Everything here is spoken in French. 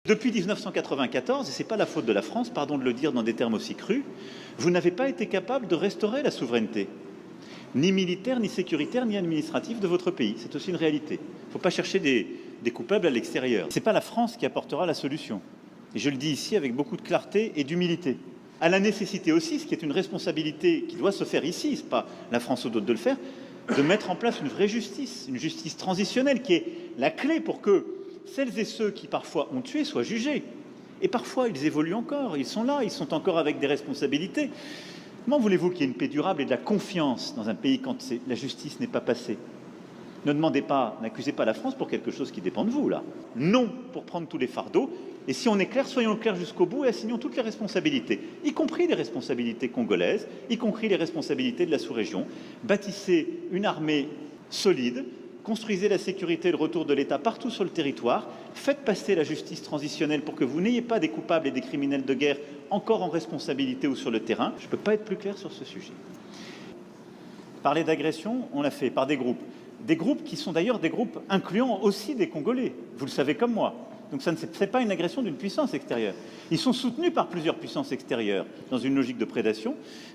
Depuis 1994, et ce n'est pas la faute de la France, pardon de le dire dans des termes aussi crus, vous n'avez pas été capable de restaurer la souveraineté, ni militaire, ni sécuritaire, ni administrative de votre pays. C'est aussi une réalité. Il ne faut pas chercher des coupables à l'extérieur. Ce n'est pas la France qui apportera la solution. Et je le dis ici avec beaucoup de clarté et d'humilité. À la nécessité aussi, ce qui est une responsabilité qui doit se faire ici, ce n'est pas la France ou d'autres de le faire, de mettre en place une vraie justice, une justice transitionnelle qui est la clé pour que celles et ceux qui parfois ont tué soient jugés. Et parfois, ils évoluent encore, ils sont là, ils sont encore avec des responsabilités. Comment voulez-vous qu'il y ait une paix durable et de la confiance dans un pays quand la justice n'est pas passée? Ne demandez pas, n'accusez pas la France pour quelque chose qui dépend de vous, là. Non pour prendre tous les fardeaux. Et si on est clair, soyons clairs jusqu'au bout et assignons toutes les responsabilités, y compris les responsabilités congolaises, y compris les responsabilités de la sous-région. Bâtissez une armée solide, construisez la sécurité et le retour de l'État partout sur le territoire, faites passer la justice transitionnelle pour que vous n'ayez pas des coupables et des criminels de guerre encore en responsabilité ou sur le terrain. Je ne peux pas être plus clair sur ce sujet. Parler d'agression, on l'a fait par des groupes. Des groupes qui sont d'ailleurs des groupes incluant aussi des Congolais, vous le savez comme moi. Donc ça n'est pas une agression d'une puissance extérieure. Ils sont soutenus par plusieurs puissances extérieures dans une logique de prédation.